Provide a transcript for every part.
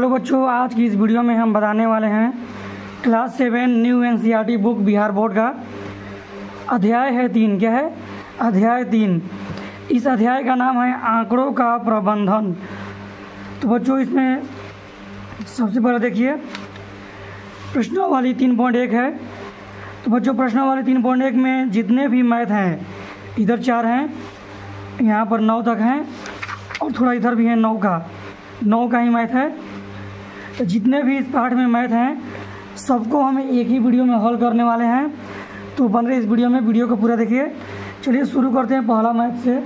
Hello बच्चों, आज की इस वीडियो में हम बताने वाले हैं class 7 new NCERT book Bihar board का अध्याय है 3। क्या है? अध्याय 3। इस अध्याय का नाम है आंकड़ों का प्रबंधन। तो बच्चों इसमें सबसे पहले देखिए प्रश्नावली 3.1 है। तो बच्चों प्रश्नावली 3.1 में जितने भी मैथ हैं, इधर 4 हैं, यहाँ पर 9 तक हैं और थोड़ा इधर भी है 9 का ही मैथ है। तो जितने भी इस पार्ट में मैथ हैं सबको हम एक ही वीडियो में हल करने वाले हैं। तो बन रहे इस वीडियो को पूरा देखिए। चलिए शुरू करते हैं पहला मैथ से।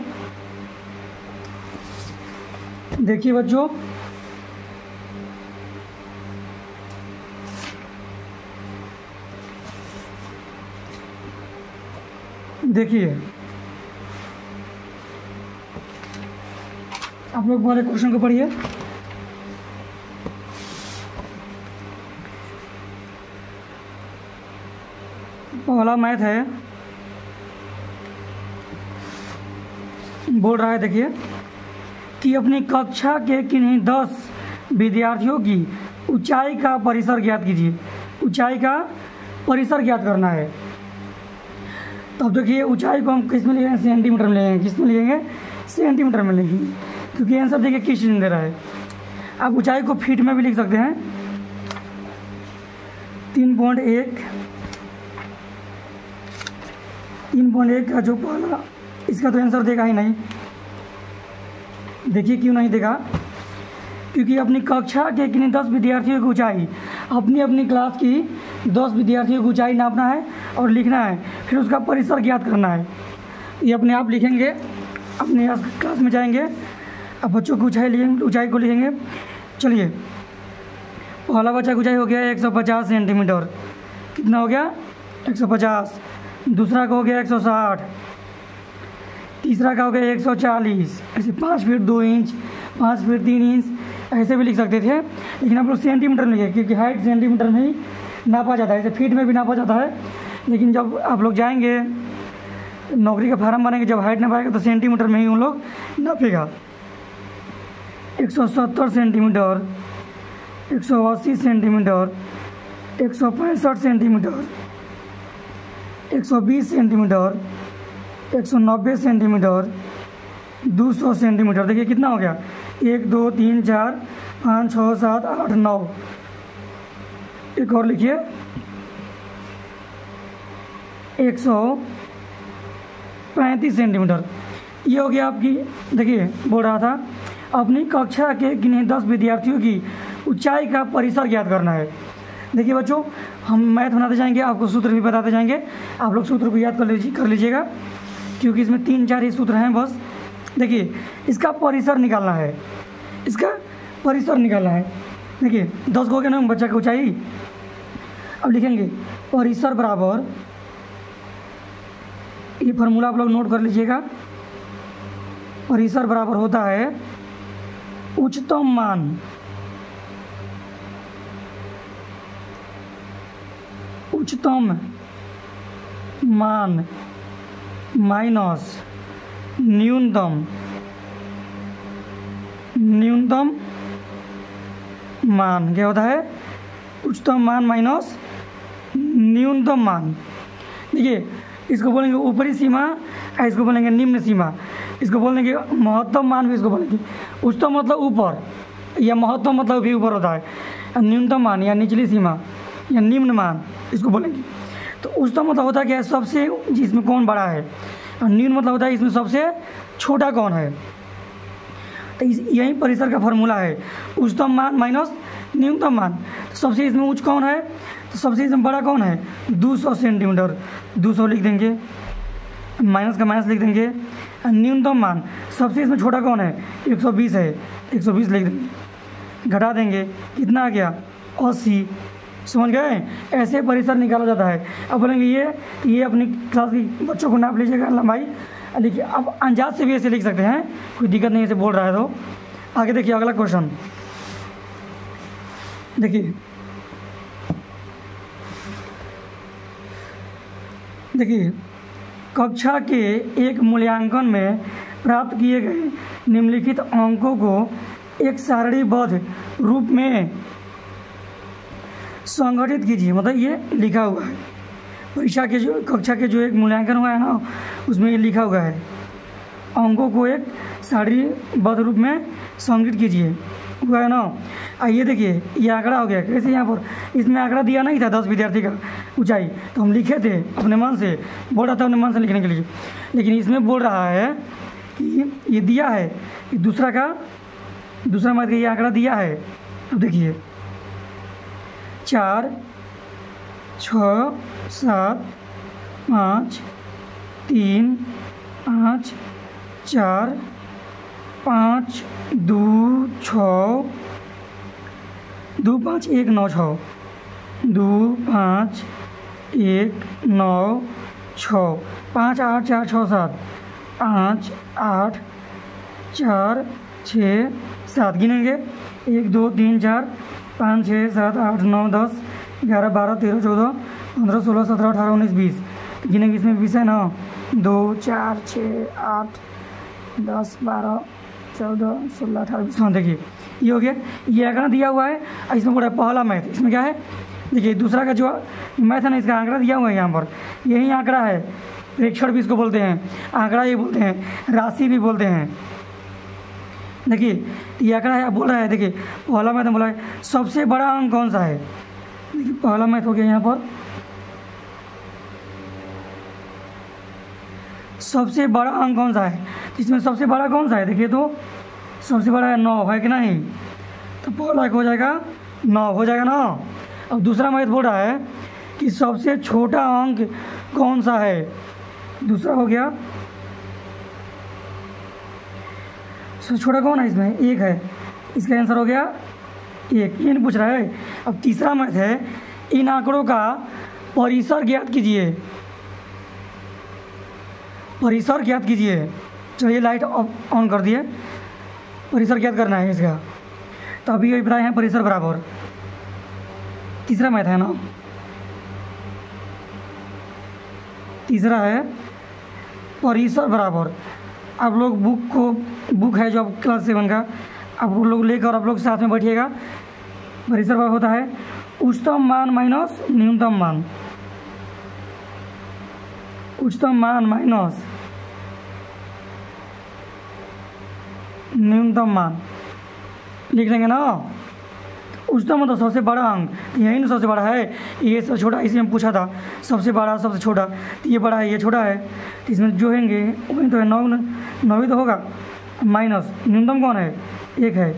देखिए बच्चों, देखिए आप लोग पहले क्वेश्चन को पढ़िए। पहला मैथ है, बोल रहा है देखिए कि अपनी कक्षा के किन्हीं 10 विद्यार्थियों की ऊंचाई का परिसर ज्ञात कीजिए। ऊंचाई का परिसर ज्ञात करना है। तो अब देखिए ऊंचाई को हम किस में लिखेंगे? सेंटीमीटर में लिखेंगे। किस में लिखेंगे? सेंटीमीटर में लिखेंगे, क्योंकि आंसर देखिए किस चीज़ में दे रहा है। आप ऊंचाई को फीट में भी लिख सकते हैं। 3.1 का जो पहला, इसका तो आंसर देगा ही नहीं। देखिए क्यों नहीं देगा? क्योंकि अपनी कक्षा के किन्हीं 10 विद्यार्थियों की ऊंचाई, अपनी क्लास की 10 विद्यार्थियों की ऊंचाई नापना है और लिखना है, फिर उसका परिसर ज्ञात करना है। ये अपने आप लिखेंगे, अपने क्लास में जाएंगे, अब बच्चों की ऊंचाई को लिखेंगे। चलिए पहला बच्चा की ऊंचाई हो गया 150 सेंटीमीटर। कितना हो गया? 150। दूसरा का हो गया 160। तीसरा का हो गया 140। ऐसे 5 फीट 2 इंच, 5 फीट 3 इंच ऐसे भी लिख सकते थे, लेकिन आप लोग सेंटीमीटर में लिखे, क्योंकि हाइट सेंटीमीटर में ही नापा जाता है। ऐसे फीट में भी नापा जाता है, लेकिन जब आप लोग जाएंगे नौकरी का फार्म बनेंगे, जब हाइट नापाएगा तो सेंटीमीटर में ही उन लोग नापेगा। 170 centimetre, 180 centimetre, 165 centimetre, 120 centimetre, 190 centimetre, 200 centimetre. देखिए कितना हो गया? 1 2 3 4 5 6 7 8 9। एक और लिखिए 135 सेंटीमीटर। ये हो गया आपकी। देखिए बोल रहा था अपनी कक्षा के किन्हीं 10 विद्यार्थियों की ऊंचाई का परिसर ज्ञात करना है। देखिए बच्चों, हम मैथ बनाते जाएंगे, आपको सूत्र भी बताते जाएंगे। आप लोग सूत्र को याद कर लीजिएगा, क्योंकि इसमें 3-4 ही सूत्र हैं बस। देखिए इसका परिसर निकालना है, इसका परिसर निकालना है। देखिए 10 को हो गया ना बच्चा की ऊंचाई। अब लिखेंगे परिसर बराबर, ये फार्मूला आप लोग नोट कर लीजिएगा। परिसर बराबर होता है उच्चतम मान, उच्चतम मान माइनस न्यूनतम मान। क्या होता है? उच्चतम मान माइनस न्यूनतम मान। देखिए इसको बोलेंगे ऊपरी सीमा, इसको बोलेंगे निम्न सीमा, इसको बोलेंगे महत्तम मान भी इसको बोलेंगे। उच्चतम मतलब ऊपर, या महत्तम मतलब भी ऊपर होता है। न्यूनतम मान या निचली सीमा या निम्न मान इसको बोलेंगे। तो उच्चतम मतलब होता है क्या? सबसे जिसमें कौन बड़ा है, और निम्न मतलब होता है इसमें सबसे छोटा कौन है। तो यही परिसर का फॉर्मूला है, उच्चतम मान माइनस न्यूनतम मान। तो सबसे इसमें उच्च कौन है? तो सबसे इसमें बड़ा कौन है? 200 सेंटीमीटर। 200 लिख देंगे, माइनस का माइनस लिख देंगे। न्यूनतम मान सबसे इसमें छोटा कौन है? 120 है, 120 लिख देंगे। घटा देंगे, कितना आ गया? 80। समझ गए? ऐसे परिसर निकाला जाता है। अब बोलेंगे ये अपनी क्लास की बच्चों को नाप लीजिएगा लंबाई। लिखिए अब अंदाज से भी ऐसे लिख सकते हैं, कोई दिक्कत नहीं, ऐसे बोल रहा है तो। आगे देखिए अगला क्वेश्चन। देखिए कक्षा के एक मूल्यांकन में प्राप्त किए गए निम्नलिखित अंकों को एक सारणीबद्ध रूप में संगठित कीजिए, मतलब ये लिखा हुआ है परीक्षा के जो कक्षा के जो एक मूल्यांकन हुआ है ना उसमें ये लिखा हुआ है अंकों को एक सारणीबद्ध रूप में संगठित कीजिए, हुआ है ना। आइए देखिए ये आंकड़ा हो गया कैसे, यहाँ पर इसमें आंकड़ा दिया नहीं था 10 विद्यार्थी का ऊंचाई, तो हम लिखे थे अपने मन से, बोल रहा था अपने मन से लिखने के लिए, लेकिन इसमें बोल रहा है कि ये दिया है कि दूसरा मत ये आंकड़ा दिया है। अब देखिए 4 6 7 5 3 5 4 5 2 6 2 5 1 9 6 2 5 1 9 6 5 8 4 6 7 5 8 4 6 7 गिनेंगे 1 2 3 4 5 6 7 8 9 10 11 12 13 14 15 16 17 18 19 20 गिनेंगे, इसमें 20 है ना, 2 4 6 8 10 12 14 16 18 20। देखिए ये हो गया, ये आंकड़ा दिया हुआ है। इसमें बोला पहला मैथ, इसमें क्या है देखिए दूसरा का जो मैथ है ना इसका आंकड़ा दिया हुआ है यहाँ पर, यही आंकड़ा है, प्रेक्षण भी इसको बोलते हैं, आंकड़ा ये बोलते हैं, राशि भी बोलते हैं। देखिए ये आंकड़ा है, बोल रहा है देखिए पहला मैथ बोला है सबसे बड़ा अंक कौन सा है, देखिए पहला मैथ हो गया यहाँ पर सबसे बड़ा अंक कौन सा है, इसमें सबसे बड़ा कौन सा है देखिए, तो सबसे बड़ा है 9 है कि नहीं, तो पहला हो जाएगा 9 हो जाएगा ना। अब दूसरा मैथ बोल रहा है कि सबसे छोटा अंक कौन सा है, दूसरा हो गया सबसे छोटा कौन है, इसमें 1 है, इसका आंसर हो गया 1, ये नहीं पूछ रहा है। अब तीसरा मैथ है इन आंकड़ों का परिसर ज्ञात कीजिए, परिसर ज्ञात कीजिए। चलिए लाइट ऑन कर दिए, परिसर ज्ञात करना है इसका, तो अभी अभिप्राय है परिसर बराबर, तीसरा मैथ है ना, तीसरा है परिसर बराबर। आप लोग बुक है जो आप क्लास 7 का, आप लोग लेकर आप लोग साथ में बैठिएगा। परिसर बराबर होता है उच्चतम मान माइनस न्यूनतम मान, उच्चतम मान माइनस न्यूनतम मान, लिख लेंगे ना। उच्चतम मतलब सबसे बड़ा अंक, यही ना सबसे बड़ा है, ये सबसे छोटा, इसी में पूछा था सबसे बड़ा सबसे छोटा, तो ये बड़ा है ये छोटा है, तो इसमें जो हैंगे वही तो है 9 ही तो होगा, माइनस न्यूनतम कौन है 1 है,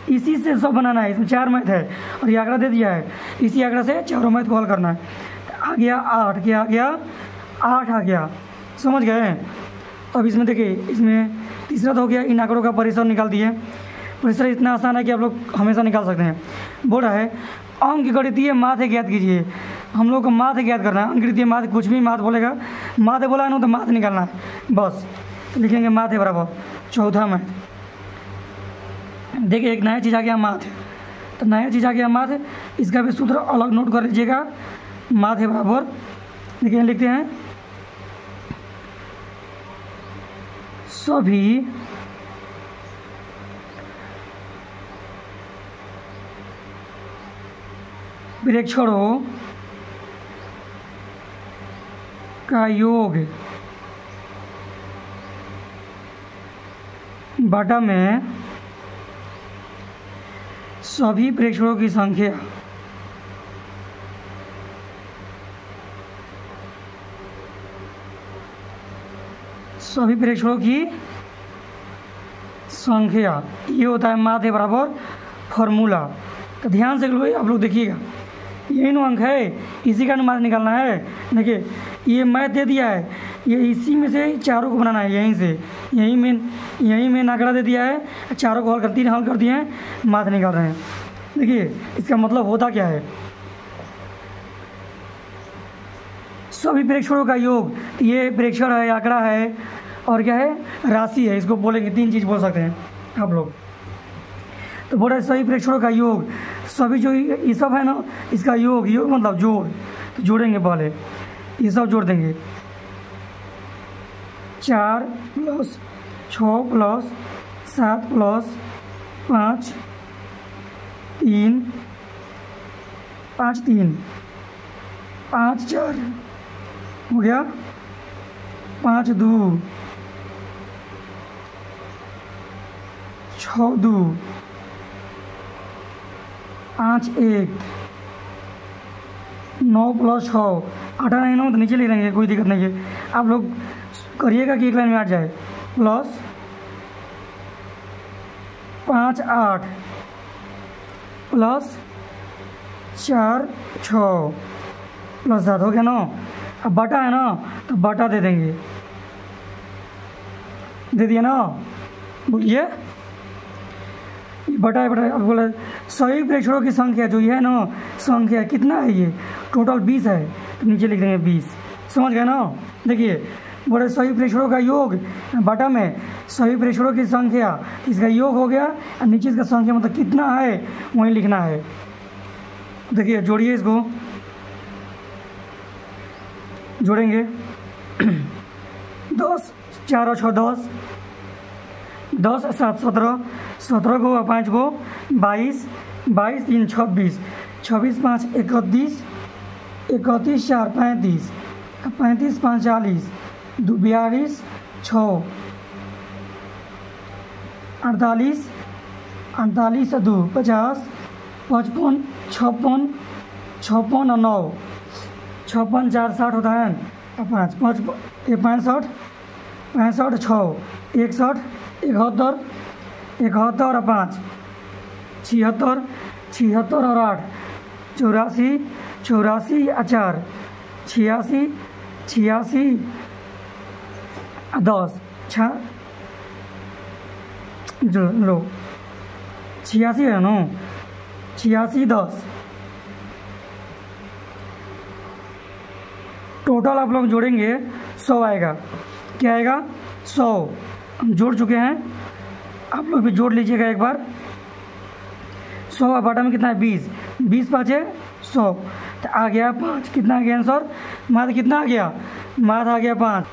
इसी से सब बनाना है। इसमें 4 मैथ है और ये आंकड़ा दे दिया है, इसी आंकड़ा से चारों मैथ को हल करना है। आ गया 8, क्या आ गया 8 आ गया, समझ गए। अब इसमें देखिए इसमें तीसरा तो हो गया इन आंकड़ों का परिसर निकाल दिए, परिसर इतना आसान है कि आप लोग हमेशा निकाल सकते हैं। बोल रहा है अंक गणितीय माध्य ज्ञात कीजिए, हम लोग को माध्य ज्ञात करना है, अंकगणितीय माध्य कुछ भी माध्य बोलेगा, माध्य बोला है ना तो माध्य निकालना है बस, तो लिखेंगे माध्य बराबर चौथा मैथ। देखिए एक नया चीज़ आ गया माध्य, तो नया चीज़ आ गया माध्य, इसका भी सूत्र अलग नोट कर लीजिएगा, माध्य बराबर देखिए लिखते हैं सभी प्रेक्षणों का योग बटा में सभी प्रेक्षणों की संख्या सभी प्रेक्षणों की संख्या, ये होता है माध्य बराबर फॉर्मूला। तो ध्यान से आप लोग देखिएगा, यही नो अंक है, इसी का अनुमान निकालना है। देखिए ये मैथ दे दिया है, ये इसी में से चारों को बनाना है, यहीं से यहीं में आंकड़ा दे दिया है, चारों को हल कर 3 हल कर दिए हैं, मैथ निकाल रहे हैं। देखिए इसका मतलब होता क्या है, सभी प्रेक्षणों का योग, ये प्रेक्षण है, आंकड़ा है और क्या है राशि है, इसको बोलेंगे 3 चीज़ बोल सकते हैं आप लोग। तो बोल रहे सभी प्रेक्षणों का योग, सभी जो ये सब है ना इसका योग मतलब जोड़, तो जोड़ेंगे पहले, ये सब जोड़ देंगे 4 + 6 + 7 + 5 3 5 3 5 4 हो गया, 5 2 6 2 5 1 9 + 6 8 9 9 तो नीचे लिख देंगे, कोई दिक्कत नहीं है। आप लोग करिएगा कि एक लाइन में हट जाए। प्लस 5 8 प्लस 4 6 प्लस 7 हो गया ना। अब बटा है ना, तो बटा दे देंगे, दे दिया ना। बोलिए बटा है, बटा अब बोला सही प्रेक्षकों की संख्या जो ये है ना, संख्या कितना है, ये टोटल 20 है, तो नीचे लिख देंगे 20। समझ गए ना। देखिए बोले सही प्रेक्षकों का योग बटा में सही प्रेक्षकों की संख्या, इसका योग हो गया और नीचे इसका संख्या मतलब कितना है वही लिखना है। देखिए जोड़िए, इसको जोड़ेंगे 10 4 और 6 10 10 7 17 17 को 5 को 22 22 3 26 26 5 31 31 4 35 35 5 40 2 42 6 48 48 2 50 55 56 56 और 9 56 4 60 होता है, 5 5 65 65 6 61 71 71 और 5 76 76 और 8 84 84 और 4 86 86 10 जो लो 86 है ना, 86 10 टोटल आप लोग जोड़ेंगे 100 आएगा। क्या आएगा 100। हम जोड़ चुके हैं, आप लोग भी जोड़ लीजिएगा एक बार। 100 बटा में कितना है 20 20 5 है 100, तो आ गया 5। कितना आ गया आंसर, मात्र कितना आ गया, मात्र आ गया 5।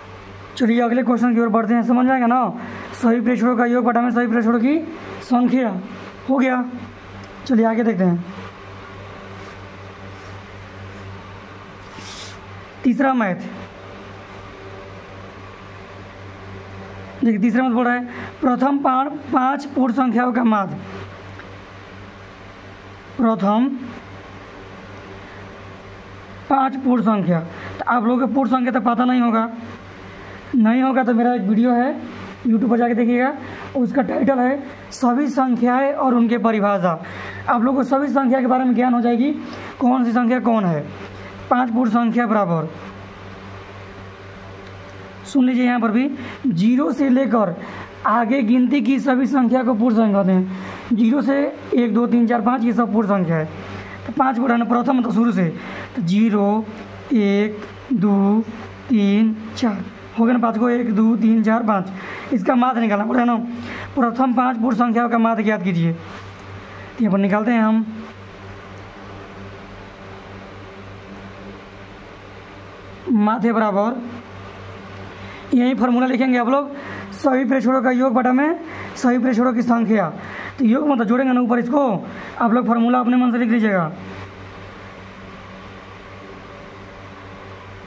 चलिए अगले क्वेश्चन की ओर बढ़ते हैं। समझ आएगा ना। सही प्रेक्षकों का योग बटा में सही प्रेक्षकों की संख्या हो गया। चलिए आगे देखते हैं। तीसरा मैथ, देखिए तीसरा मैथ बोल रहा है प्रथम 5 पूर्ण संख्याओं का माध्य। प्रथम 5 पूर्ण संख्या, तो आप लोगों को पूर्ण संख्या तो पता नहीं होगा तो मेरा एक वीडियो है यूट्यूब पर जाके देखिएगा, उसका टाइटल है सभी संख्याएं और उनके परिभाषा। आप लोगों को सभी संख्या के बारे में ज्ञान हो जाएगी, कौन सी संख्या कौन है। 5 पूर्ण संख्या बराबर, सुन लीजिए यहाँ पर भी 0 से लेकर आगे गिनती की सभी संख्या को पूर्ण संख्या कहते हैं। 0 से 1 2 3 4 5 ये सब पूर्ण संख्या है। तो 5 को उठाना प्रथम तो शुरू से, तो 0 1 2 3 4 हो गया ना। 5 को 1 2 3 4 5, इसका माध्य निकालना पड़ेगा ना। प्रथम 5 पूर्ण संख्याओं का माध्य ज्ञात कीजिए। तो यहाँ पर निकालते हैं हम। माध्य बराबर, यही फार्मूला लिखेंगे आप लोग, सभी प्रेक्षकों का योग बटा में सभी प्रेक्षकों की संख्या। तो योग मतलब जोड़ेंगे ना ऊपर, इसको आप लोग फार्मूला अपने मन से लिख लीजिएगा,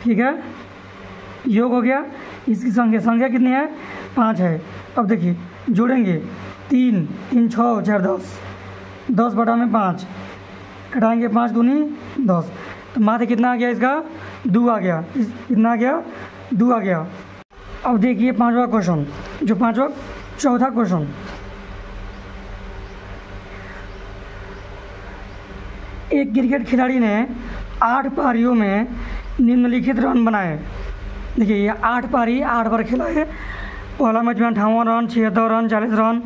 ठीक है। योग हो गया, इसकी संख्या कितनी है 5 है। अब देखिए जोड़ेंगे 3 3 6 4 10 10 बटा में 5, घटाएंगे 5 दूनी 10, तो माध्य कितना आ गया इसका 2 आ गया। कितना आ गया 2 आ गया। अब देखिए पांचवा क्वेश्चन, जो चौथा क्वेश्चन, एक क्रिकेट खिलाड़ी ने 8 पारियों में निम्नलिखित रन बनाए। देखिए ये 8 पारी 8 बार खेला है। पहला मैच में 58 रन 76 रन 40 रन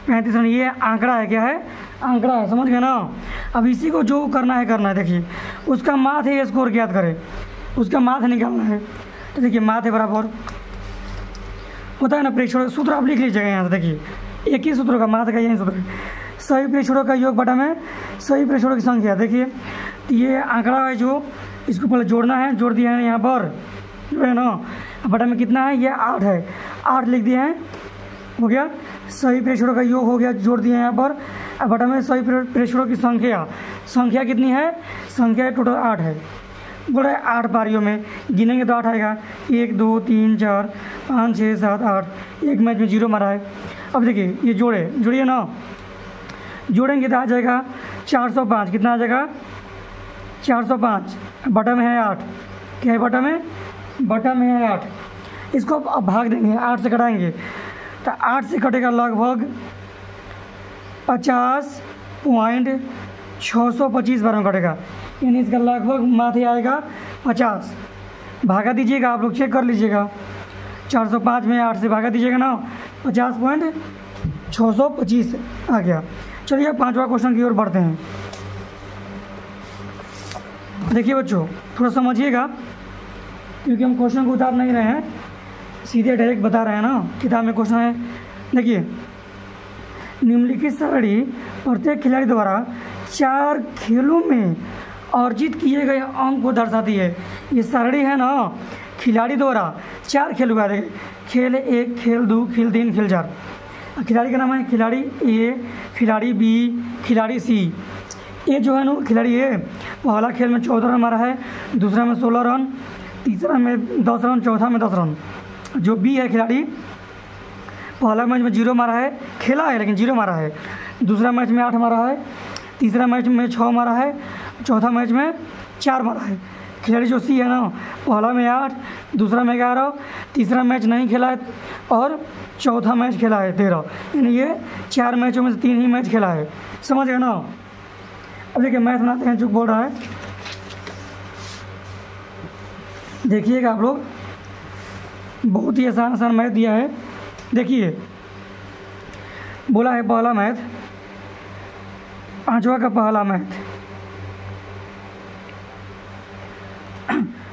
35 रन, ये आंकड़ा है। क्या है, आंकड़ा है, समझ गए ना। अब इसी को जो करना है देखिए उसका माध्य है, स्कोर ज्ञात करें, उसका माध्य निकालना है। तो देखिए माध्य बराबर होता है ना प्रेक्षकों, सूत्र आप लिख लीजिएगा यहाँ से। देखिए एक ही सूत्र का माध्य का यही सूत्र है, सही प्रेक्षकों का योग बटा में सही प्रेक्षकों की संख्या। देखिए ये आंकड़ा है जो इसको पहले जोड़ना है, जोड़ दिया है यहाँ पर, जो है ना। बटा में कितना है, ये 8 है, 8 लिख दिए हैं, हो गया। सही प्रेक्षकों का योग हो गया, जोड़ दिए यहाँ पर। अब बटा में सभी प्रेक्षकों की संख्या कितनी है, संख्या टोटल 8 है। बोल रहा है 8 पारियों में गिनेंगे तो 8 आएगा, 1 2 3 4 5 6 7 8। एक मैच में 0 मारा है। अब देखिए ये जोड़िए ना, जोड़ेंगे तो आ जाएगा 405। कितना आ जाएगा 405। बटा में है 8, क्या है बटा में है 8। इसको अब भाग देंगे, 8 से घटाएंगे तो 8 से कटेगा लगभग 50.625 बार में कटेगा, यानी इसका लगभग माथे आएगा 50। भागा दीजिएगा, आप लोग चेक कर लीजिएगा। 405 में 8 से भागा दीजिएगा ना, 50.625 आ गया। चलिए 5वां क्वेश्चन की ओर बढ़ते हैं। देखिए बच्चों थोड़ा समझिएगा, क्योंकि हम क्वेश्चन को उतार नहीं रहे हैं, सीधे डायरेक्ट बता रहे हैं ना। किताब में क्वेश्चन है, देखिए निम्नलिखित सारणी प्रत्येक खिलाड़ी द्वारा 4 खेलों में अर्जित किए गए अंक को दर्शाती है। ये सारणी है ना, खिलाड़ी द्वारा 4 खेल हुआ है। खेल 1, खेल 2, खेल 3, खेल 4। खिलाड़ी का नाम है खिलाड़ी ए, खिलाड़ी बी, खिलाड़ी सी। ये जो है ना खिलाड़ी ए पहला खेल में 14 रन मारा है, दूसरा में 16 रन, तीसरा में 10 रन, चौथा में 10 रन। जो बी है खिलाड़ी पहला मैच में 0 मारा है, खेला है लेकिन 0 मारा है, दूसरा मैच में 8 मारा है, तीसरा मैच में 6 मारा है, चौथा मैच में 4 मारा है। खिलाड़ी जो सी है ना पहला में 8, दूसरा में 11, तीसरा मैच नहीं खेला है और चौथा मैच खेला है 13, यानी ये 4 मैचों में से 3 ही मैच खेला है। समझ गए ना। अब देखिए मैथ बनाते हैं, जो बोल रहा है देखिएगा आप लोग, बहुत ही आसान मैथ दिया है। देखिए बोला है पहला मैथ, 5वां का पहला मैथ,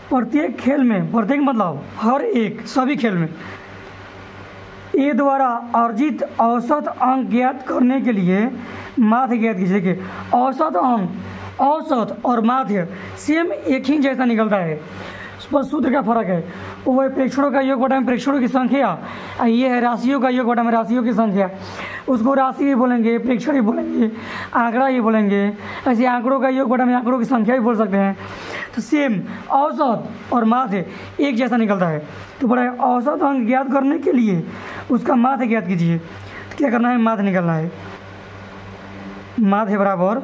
प्रत्येक खेल में, प्रत्येक मतलब हर एक, सभी खेल में ए द्वारा अर्जित औसत अंक ज्ञात करने के लिए माध्य ज्ञात कीजिए। देखिए औसत अंक, औसत और माध्य सेम एक ही जैसा निकलता है, बस सूत्र का फर्क है। वो है प्रेक्षणों का योग बटा में प्रेक्षणों की संख्या, और ये है राशियों का योग बटा में राशियों की संख्या। उसको राशि भी बोलेंगे, प्रेक्षण भी बोलेंगे, आंकड़ा ही बोलेंगे। ऐसे आंकड़ों का योग बटा में आंकड़ों की संख्या भी बोल सकते हैं। तो सेम औसत और माध्य एक जैसा निकलता है। तो बड़ा औसत अंक ज्ञात करने के लिए उसका माध्य ज्ञात कीजिए। तो क्या करना है, माध्य निकलना है। माध्य बराबर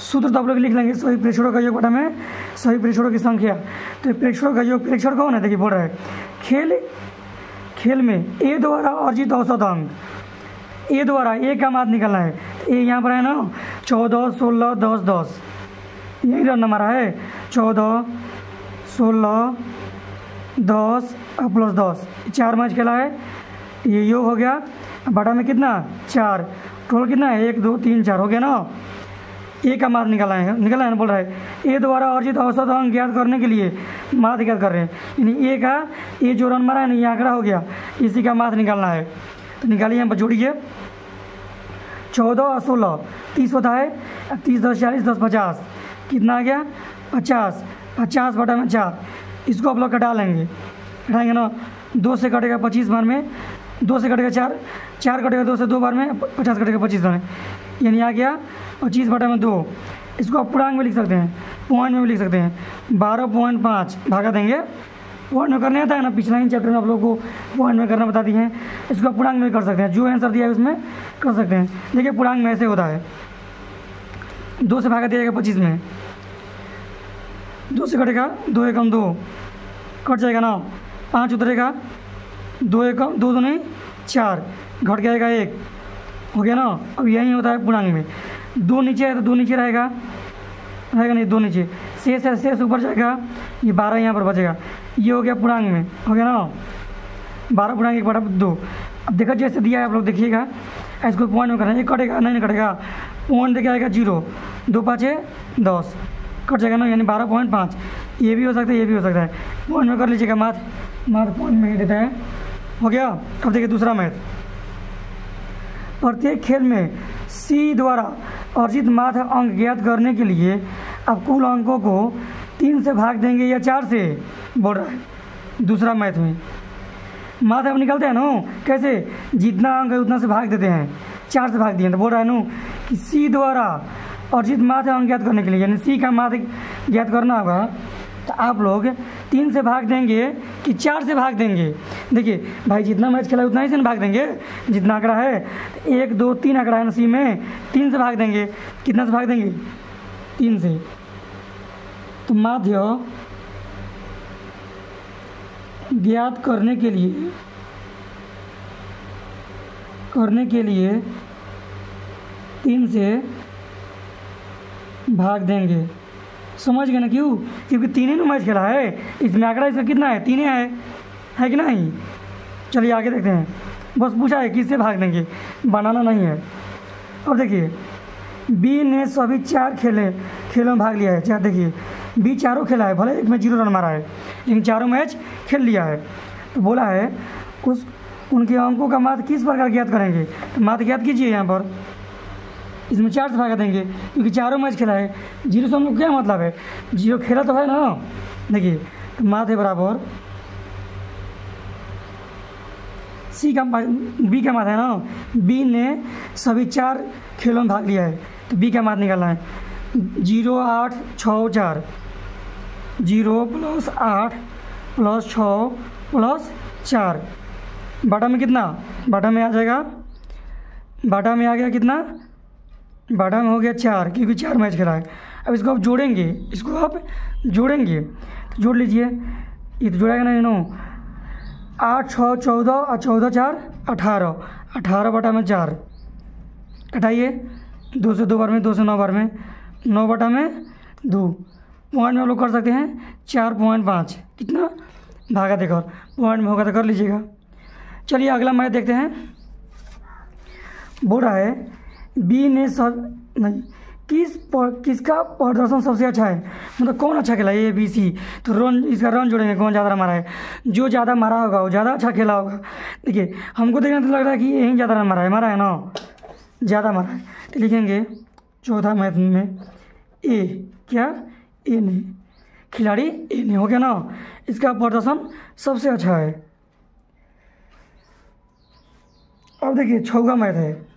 सूत्र तो आप लोग लिख लेंगे, सभी प्रेक्षणों का योग बटा में सभी प्रेक्षणों की संख्या। तो प्रेक्षणों का योग, प्रेक्षण कौन है, देखिए बोल रहा है खेल में ए द्वारा अर्जित औसत अंक, ए द्वारा ए का माध्य निकलना है। ए यहाँ पर है ना 14, 16, 10, 10, यही रन हमारा है। 14, 16, 10 प्लस 10, 4 मैच खेला है, ये योग हो गया। बटा में कितना 4, टोटल कितना है 1 2 3 4 हो गया ना। ए का माध्य निकला है ना, बोल रहा है ए द्वारा अर्जित औसत अंक ज्ञात करने के लिए माध्य ज्ञात कर रहे हैं, यानी ए का, ए जो रन मारा है ना ये आंकड़ा हो गया, इसी का माध्य निकालना है। तो निकालिए, यहाँ पर जोड़िए 14 और 16 30 होता है, 30 10 40 10 50, कितना आ गया 50, 50 बटा में 4। इसको आप लोग घटा लेंगे, घटाएंगे ना, 2 से कटेगा 25 बार में, 2 से कटेगा 4, 4 कटेगा 2 से 2 बार में, 50 कटेगा 25 बार में, यानी आ गया 25 बटा में 2। इसको आप पूर्णांक में लिख सकते हैं, पॉइंट में भी लिख सकते हैं। 12.5 भागा देंगे, पॉइंट में करने आता है ना, पिछला ही चैप्टर में आप लोगों को पॉइंट में करना बता दिए हैं। इसको आप पूर्णांक में कर सकते हैं, जो आंसर दिया है उसमें कर सकते हैं। देखिए पूर्णांक में ऐसे होता है, 2 से भागा दिया जाएगा 25 में, 2 से कटेगा 2 एकम 2, कट जाएगा ना, 5 उतरेगा, 2 एकम 2 नहीं 4, घट जाएगा 1, हो गया ना। अब यही होता है पूर्णांक में, 2 नीचे है तो 2 नीचे रहेगा नहीं, 2 नीचे, शेष है, शेष ऊपर जाएगा, ये 12 यहाँ पर बचेगा। ये हो गया पूर्णांक में, हो गया ना 12 पूर्णांक 1 बटा 2। अब देखो जैसे दिया है आप लोग देखिएगा, इसको पॉइंट में करना है, ये कटेगा नहीं कटेगा, पॉइंट देखिए आएगा 0, 2 5 10, कट जाएगा ना, यानी 12.5। ये भी हो सकता है, ये भी हो सकता है, पॉइंट में कर लीजिएगा, माथ पॉइंट में ही देता है, हो गया। अब देखिए दूसरा मैथ, प्रत्येक खेल में सी द्वारा अर्जित माध्य अंक ज्ञात करने के लिए आप कुल अंकों को 3 से भाग देंगे या 4 से, बोल रहा है दूसरा मैथ में। माध्य अब निकलते हैं ना, कैसे, जितना अंक है उतना से भाग देते हैं, 4 से भाग दिए, तो बोल रहा है नू कि सी द्वारा अर्जित माध्य अंक ज्ञात करने के लिए, यानी सी का माध्य ज्ञात करना होगा, तो आप लोग 3 से भाग देंगे कि 4 से भाग देंगे। देखिए भाई जितना मैच खेला उतना ही से ना भाग देंगे, जितना आंकड़ा है, तो 1 2 3 आंकड़ा है ना सी में, 3 से भाग देंगे। कितना से भाग देंगे? 3 से। तो माध्य ज्ञात करने के लिए 3 से भाग देंगे। समझ गए ना? क्यों? क्योंकि 3 ही मैच खेला है, इसमें आंकड़ा इसका कितना है? 3 है कि नहीं? चलिए आगे देखते हैं। बस पूछा है किससे भाग देंगे, बनाना नहीं है। अब देखिए बी ने सभी 4 खेलों में भाग लिया है। चार देखिए बी चारों खेला है, भले एक में 0 रन मारा है, लेकिन चारों मैच खेल लिया है। तो बोला है उनके अंकों का माध्य किस प्रकार ज्ञात करेंगे? तो माध्य ज्ञात कीजिए। यहाँ पर इसमें 4 से भागा देंगे क्योंकि चारों मैच खेला है। 0 से हम लोग क्या मतलब है? 0 खेला तो है ना। देखिए तो माध्य बराबर बी का माध्य है ना, बी ने सभी 4 खेलों में भाग लिया है, तो बी का माध्य निकालना है। 0 8 6 4, 0 + 8 + 6 + 4, बाटा में कितना? बाटा में आ जाएगा, बाटा में आ गया कितना? बाटा में हो गया 4, क्योंकि 4 मैच खेला है। अब इसको आप जोड़ेंगे, तो जोड़ लीजिए। ये तो जोड़ेगा ना, 8 6 14 और 14 4 18, 18 बटा में 4 कटाइए। 2 से 2 बार में, 2 से 9 बार में, 9 बटा में 2। पॉइंट में हम लोग कर सकते हैं 4.5। कितना भागा देकर पॉइंट में होगा तो कर लीजिएगा। चलिए अगला मैच देखते हैं। बोल रहा है बी ने किसका प्रदर्शन सबसे अच्छा है? मतलब कौन अच्छा खेला? A B C. तो इसका रन जोड़ेंगे, कौन ज़्यादा मारा है। जो ज़्यादा मारा होगा वो ज़्यादा अच्छा खेला होगा। देखिए हमको देखने तो लग रहा है कि यही ज़्यादा रन मारा है ना, ज़्यादा मारा है। तो लिखेंगे चौथा मैच में ए, क्या ए नहीं, खिलाड़ी ए नहीं, हो गया ना। इसका प्रदर्शन सबसे अच्छा है। अब देखिए 6वां मैच है,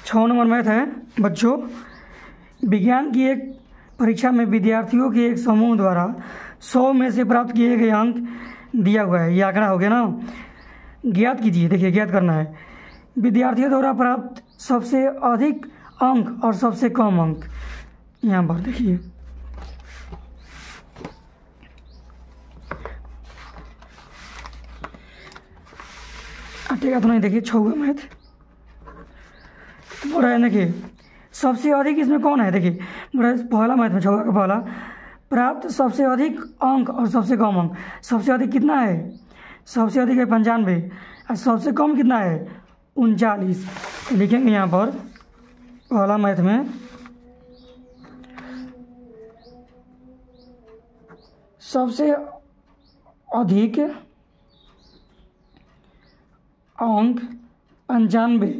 6 नंबर मैथ है बच्चों। विज्ञान की एक परीक्षा में विद्यार्थियों के एक समूह द्वारा 100 में से प्राप्त किए गए अंक दिया हुआ है। ये आंकड़ा हो गया ना, ज्ञात कीजिए। देखिए ज्ञात करना है विद्यार्थियों द्वारा प्राप्त सबसे अधिक अंक और सबसे कम अंक। यहाँ पर देखिए अटेगा तो नहीं। देखिए 6वां मैथ बोल रहा है, देखिए सबसे अधिक इसमें कौन है? देखिए बोल रहा है पहला मैथ में 6वां का पहला, प्राप्त सबसे अधिक अंक और सबसे कम अंक। सबसे अधिक कितना है? सबसे अधिक है 95 और सबसे कम कितना है? 39। तो लिखेंगे यहाँ पर पहला मैथ में सबसे अधिक अंक 95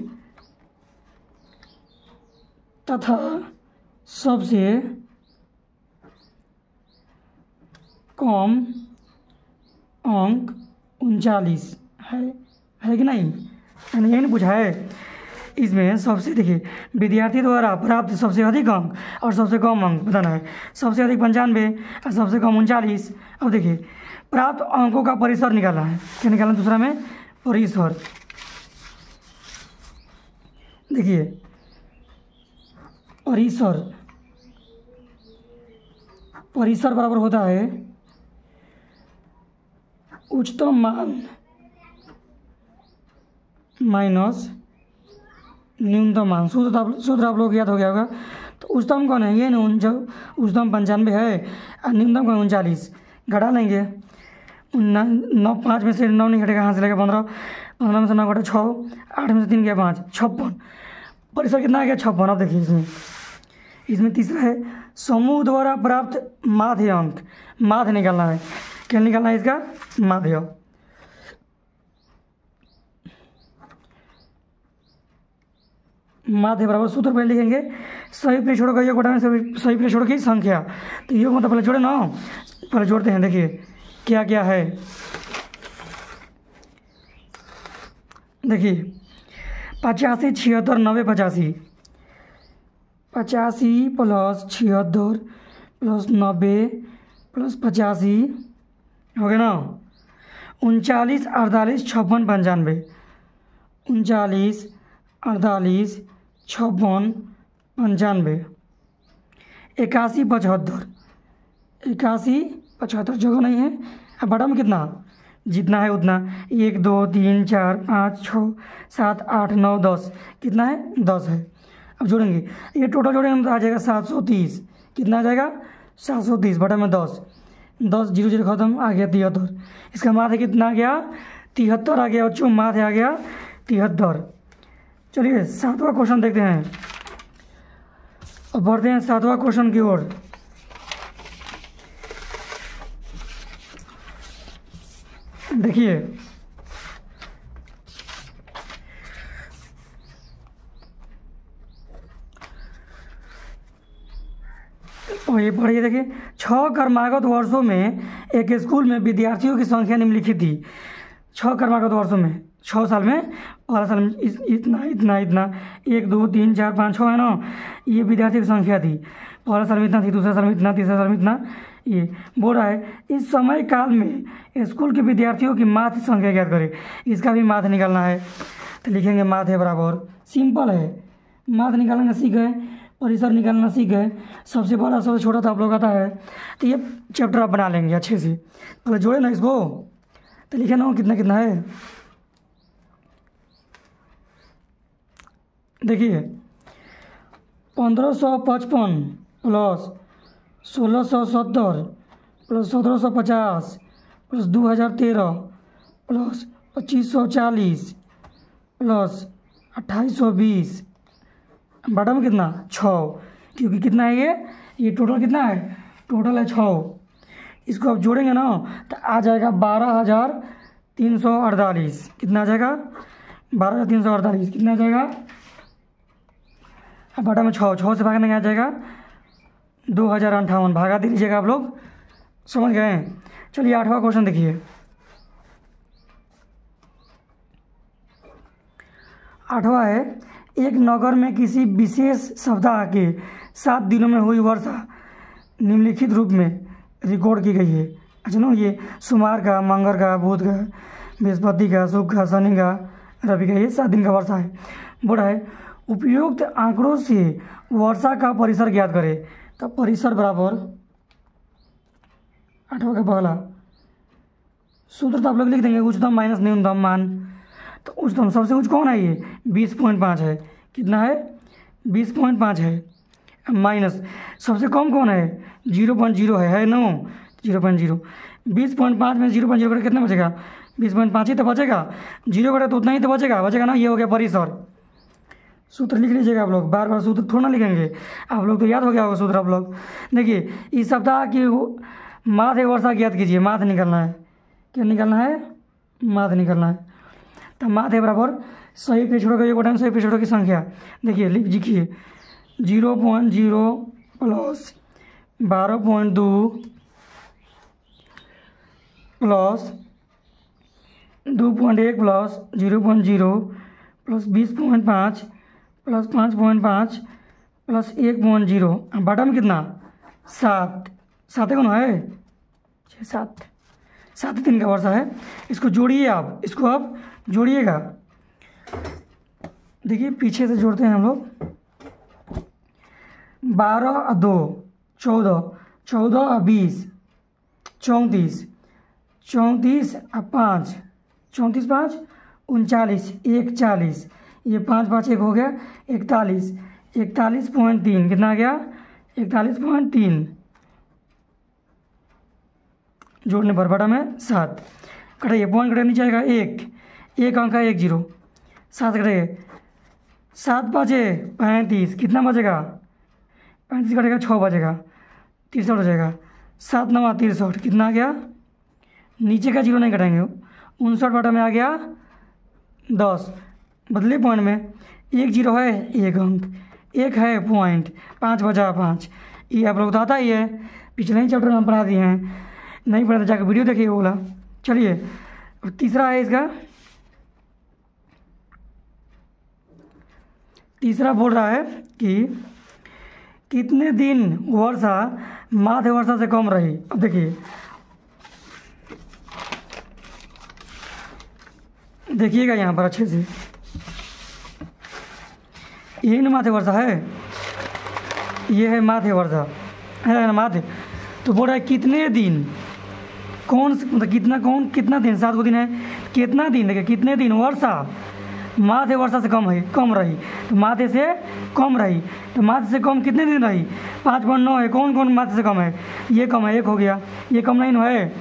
तथा सबसे कम अंक 39 है कि नहीं? मैंने यही नहीं पूछा है। इसमें सबसे देखिए विद्यार्थी द्वारा प्राप्त सबसे अधिक अंक और सबसे कम अंक बताना है। सबसे अधिक 95 और सबसे कम 39। अब देखिए प्राप्त अंकों का परिसर निकालना है। क्या निकालना? दूसरा में परिसर। देखिए परिसर बराबर होता है उच्चतम मान माइनस न्यूनतम मान। सूत्र आप लोग याद हो गया होगा। तो उच्चतम कौन है? ये ना, जो उच्चतम 95 है और न्यूनतम कौन? 39। घटा लेंगे 9, 5 में से 9 नहीं घटेगा, कहाँ से लेगा 15, 15 में से 9 घटा 6, 8 में से 3 गया 5, 56। परिसर कितना आ गया? 56। अब देखिए इसमें तीसरा है समूह द्वारा प्राप्त माध्य अंक। माध्य निकालना है। क्या निकालना है इसका? माध्य। माध्य बराबर सूत्र पहले लिखेंगे सही प्रेक्षणों का योग बटा में सही प्रेक्षणों की संख्या। तो योग मतलब पहले जोड़े ना, पहले जोड़ते हैं। देखिए क्या क्या है। देखिए 85 76 90 85, 85 प्लस 76 प्लस 90 प्लस 85 हो गया ना। 39 48 56 95, 39 48 56 95, 81 75, 81 75 जगह नहीं है। अब बड़ा में कितना जितना है उतना, 1 2 3 4 5 6 7 8 9 10, कितना है 10 है। अब जोड़ेंगे, ये टोटल जोड़ेंगे तो आ जाएगा 730, कितना आ जाएगा 730 बटा में 10, 10 0 0 खत्म, आ गया 73। इसका माध्य कितना आ गया 73 आ गया बच्चों, माध्य आ गया 73। चलिए 7वां क्वेश्चन देखते हैं और बढ़ते हैं 7वां क्वेश्चन की ओर। देखिए और ये पढ़िए, देखिए 6 क्रमागत वर्षों में एक स्कूल में विद्यार्थियों की संख्या निम्नलिखित थी। 6 क्रमागत वर्षों में, 6 साल में, पहला साल में इतना इतना इतना 1 2 3 4 5 6 है ना, ये विद्यार्थियों की संख्या थी। पहला साल में इतना थी, दूसरा साल में इतना, तीसरा साल में इतना। ये बोल रहा है इस समय काल में स्कूल के विद्यार्थियों की माध्य संख्या ज्ञात करें। इसका भी माध्य निकालना है, तो लिखेंगे माध्य बराबर, सिंपल है, माध्य निकालना सीख गए, परिसर निकालना सीख गए। सबसे बड़ा सबसे छोटा तो आप लोग आता है, तो ये चैप्टर आप बना लेंगे अच्छे से। पहले जोड़े ना इसको, तो लिखे ना कितना कितना है। देखिए 1555 plus 1670 plus 1750 plus 2013 plus 2540 plus 2820 बटा में कितना 6, क्योंकि कितना है ये टोटल कितना है, टोटल है 6। इसको आप जोड़ेंगे ना तो आ जाएगा 12,348, कितना आ जाएगा 12,348, कितना आ जाएगा, अब बटा में 6 से भागने आ जाएगा 2058, भागा दे लीजिएगा आप लोग, समझ गए। चलिए 8वां क्वेश्चन देखिए। 8वां है एक नगर में किसी विशेष सप्ताह के 7 दिनों में हुई वर्षा निम्नलिखित रूप में रिकॉर्ड की गई है। अच्छा ना, ये सोमवार का, मंगल का, बुध का, बृहस्पति का, शुक्र का, शनि का, रवि का, ये 7 दिन का वर्षा है। बोला है उपयुक्त आंकड़ों से वर्षा का परिसर ज्ञात करें। तो परिसर बराबर 8वां का पहला सूत्र तो आप लोग लिख देंगे, उच्चतम माइनस न्यूनतम मान। तो उच्चतम सबसे उच्च कौन है, ये 20.5 है, कितना है 20.5 है, माइनस सबसे कम कौन है 0.0 है नो 0.0। 20.5 में 0.0 करें कितना बचेगा 20.5 ही तो बचेगा, 0 करें तो उतना ही तो बचेगा ना, ये हो गया परिसर। सूत्र लिख लीजिएगा आप लोग, बार बार सूत्र थोड़ा ना लिखेंगे, आप लोग तो याद हो गया होगा सूत्र आप लोग। देखिए इस सप्ताह की माध्य वर्षा ज्ञात कीजिए, माध्य निकलना है, क्या निकलना है, माध्य निकलना है। तो माध्य बराबर सही पिछड़ों का योग बटा सही पिछड़ों की संख्या। देखिए लिखिए 0.0 plus 12.2 plus 2.1 plus 0.0 plus 20.5 plus 5.5 plus 1.0 बटा में कितना 7, 7 कौन है 7 दिन का वर्षा है। इसको जोड़िए आप, इसको आप जोड़िएगा। देखिए पीछे से जोड़ते हैं हम लोग, 12 और 2 14, 14 और 20 34, 34 और 5 34 5 39, 1 40, ये 5 5 1 हो गया 41, 41.3 कितना आ गया 41.3, जोड़ने पर बटा में 7 कटाइए, पॉइंट कटा नीचे आएगा 1 अंक है 1 0, 7 कटाइए 7 5 35 कितना बचेगा 35 कटेगा 6 बचेगा 63 हो जाएगा, 7 9 63 कितना आ गया, नीचे का 0 नहीं कटाएंगे 59 बटा में आ गया 10, बदले पॉइंट में 1 0 है 1 अंक, 1 है पॉइंट, 5 बचा 5, ये आप लोग बताता ही है, पिछले ही चैप्टर में हम पढ़ा दिए हैं, नहीं पढ़ा तो जाकर वीडियो देखिए बोला। चलिए तीसरा है इसका तीसरा बोल रहा है कि कितने दिन वर्षा माध्य वर्षा से कम रही। अब देखिएगा यहाँ पर अच्छे से, यही ना माध्य वर्षा है, ये है माध्य वर्षा है ना माध्य। तो बोल रहा है कितने दिन, कौन मतलब कितना दिन, 7 दिन है, कितना दिन, देखिए कितने दिन वर्षा माध्य वर्षा से कम रही। तो माध्य से कम रही, तो माध्य से कम कितने दिन रही, 5.9 है। कौन कौन माध्य से कम है, ये कम है, 1 हो गया, ये कम नहीं है,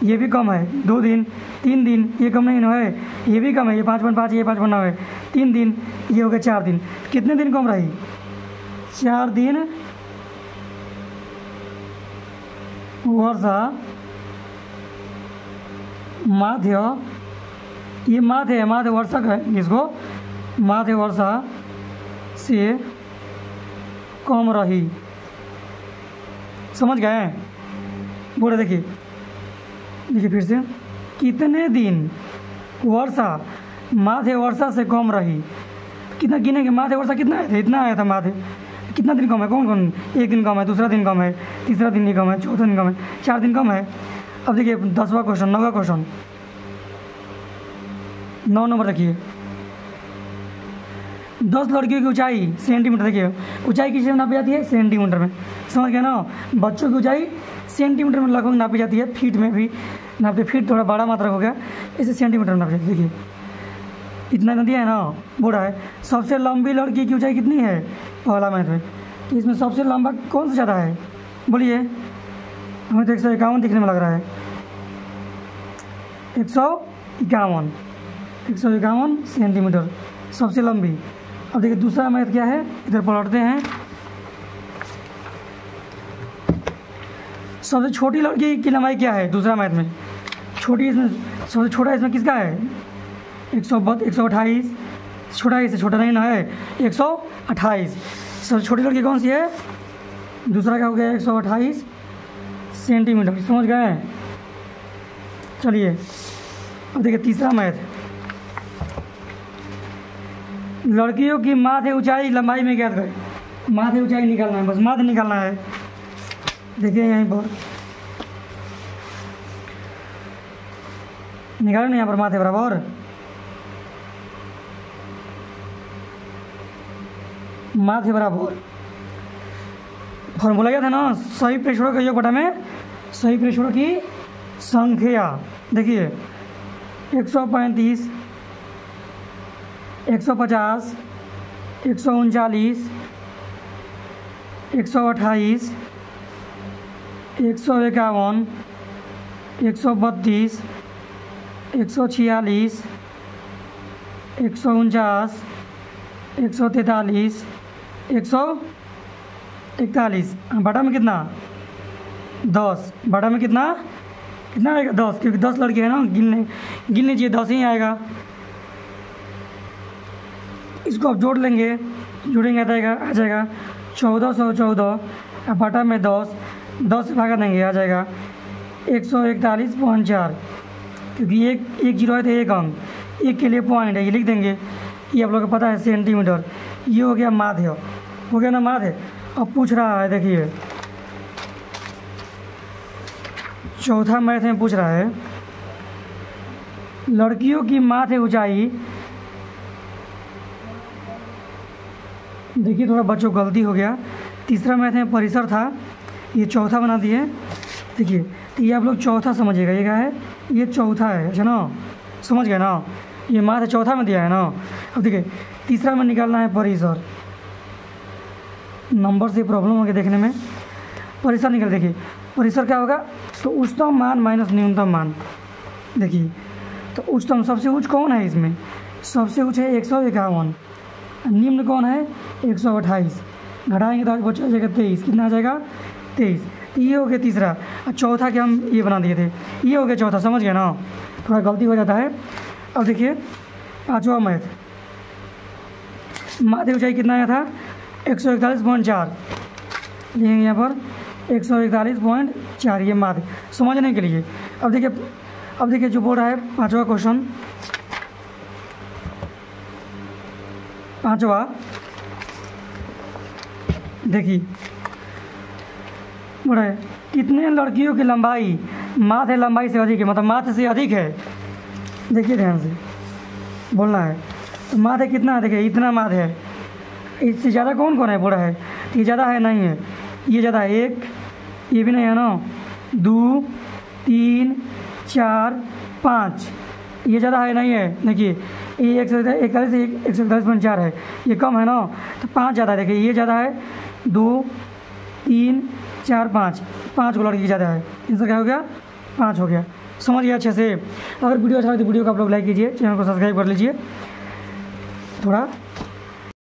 ये भी कम है 2 दिन, 3 दिन, ये कम नहीं है, ये भी कम है, ये 5.5, ये 5.9 है, 3 दिन, ये हो गया 4 दिन। कितने दिन कम रही, 4 दिन वर्षा माध्य, ये माध्य है, माध्य वर्षा का है, इसको माध्य वर्षा से कम रही। समझ गए, बोले देखिए फिर से, कितने दिन वर्षा माध्य वर्षा से कम रही। कितना गिनेंगे, माध्य वर्षा कितना आया था, इतना आया था माध्य, कितना दिन कम है, कौन कौन, 1 दिन कम है, दूसरा दिन कम है, तीसरा दिन नहीं कम है, चौथा दिन कम है, 4 दिन कम है। अब देखिए 10वां क्वेश्चन, 9वां क्वेश्चन, 9 नंबर देखिए, 10 लड़कियों की ऊंचाई सेंटीमीटर, देखिए ऊंचाई किस में नापी जाती है, सेंटीमीटर में। समझ गया ना, बच्चों की ऊंचाई सेंटीमीटर में लगभग नापी जाती है, फीट में भी नापते, फीट थोड़ा बड़ा मात्रा हो गया, इसे सेंटीमीटर में नापी जाती है। देखिए इतना दिया है ना, बोल रहा है सबसे लंबी लड़की की ऊंचाई कितनी है, पहला मैथ में। तो इसमें सबसे लंबा कौन सा ज़्यादा है, बोलिए, हमें तो 151 दिखने में लग रहा है, 151 सेंटीमीटर सबसे लंबी। अब देखिए दूसरा मैथ क्या है, इधर पलटते हैं। सबसे छोटी लड़की की लंबाई क्या है, दूसरा मैथ में छोटी, इसमें सबसे छोटा इसमें किसका है, 128, छोटा इससे छोटा नहीं ना है, 128। सबसे छोटी लड़की कौन सी है, दूसरा क्या हो गया, 128 सेंटीमीटर। समझ गए, चलिए अब देखिए तीसरा मैथ, लड़कियों की माध्य ऊंचाई लंबाई में ज्ञात करें। माध्य ऊंचाई निकालना है, बस माध्य निकालना है। देखिए यहीं पर निकालो ना, यहाँ पर माध्य बराबर माध्य बराबर फॉर्मूला क्या था ना, सही प्रेक्षणों के योग बटा में सही प्रेक्षणों की संख्या। देखिए 135, 150, 139, 128, 151, 132, 146, 149, 143, 141। बटा में कितना, 10, बटा में कितना आएगा, 10, क्योंकि 10 लड़के हैं ना, गिन लीजिए 10 ही आएगा। इसको आप जोड़ लेंगे, जोड़ेंगे आ जाएगा 1414, बटा में 10 से भागा देंगे, आ जाएगा 141.4, क्योंकि एक जीरो है तो एक अंक, एक के लिए पॉइंट है, ये लिख देंगे। ये आप लोग को पता है सेंटीमीटर। ये हो गया माध्य, हो गया ना माध्य। अब पूछ रहा है, देखिए चौथा मैथ में पूछ रहा है लड़कियों की माध्य ऊंचाई। देखिए थोड़ा बच्चों को गलती हो गया, तीसरा मैथ में परिसर था, ये चौथा बना दिए। देखिए तो ये आप लोग चौथा समझिएगा, ये क्या है, ये चौथा है, अच्छा ना, समझ गए ना, ये माध्य चौथा में दिया है ना। अब देखिए तीसरा में निकालना है परिसर, नंबर से प्रॉब्लम हो गया देखने में। परिसर निकल, देखिए परिसर क्या होगा, तो उच्चतम मान माइनस न्यूनतम मान। देखिए तो उच्चतम सबसे उच्च कौन है, इसमें सबसे उच्च है 151, निम्न कौन है 128, घटाएंगे तो आगे बचा जाएगा 23, कितना आ जाएगा 23। तो ये हो गया तीसरा, और चौथा के हम ये बना दिए थे, ये हो गया चौथा, समझ गए ना, थोड़ा गलती हो जाता है। अब देखिए पाँचवा मैथ, माध्य ऊंचाई कितना आया था 141.4, लिखेंगे यहाँ पर 141.4, ये माध्य समझने के लिए। अब देखिए जो बोल रहा है पाँचवा क्वेश्चन, पाँचवा देखिए बोल रहा है कितने लड़कियों की लंबाई माथे लंबाई से अधिक है, मतलब माथे से अधिक है। देखिए ध्यान से बोलना है। तो माथे कितना है, देखिए इतना माथे है, इससे ज़्यादा कौन कौन है बोल रहा है। ये ज़्यादा है नहीं है, ये ज़्यादा है, एक ये भी नहीं है ना, 2 3 4 5 ये ज़्यादा है नहीं है। देखिए ये 141 141.4 है, ये कम है ना, तो 5 ज़्यादा है। देखिए ये ज़्यादा है, 2 3 4 5 को लड़की ज़्यादा है, इनसे क्या हो गया 5 हो गया। समझ गया अच्छे से। अगर वीडियो अच्छा लगे तो वीडियो को आप लोग लाइक कीजिए, चैनल को सब्सक्राइब कर लीजिए। थोड़ा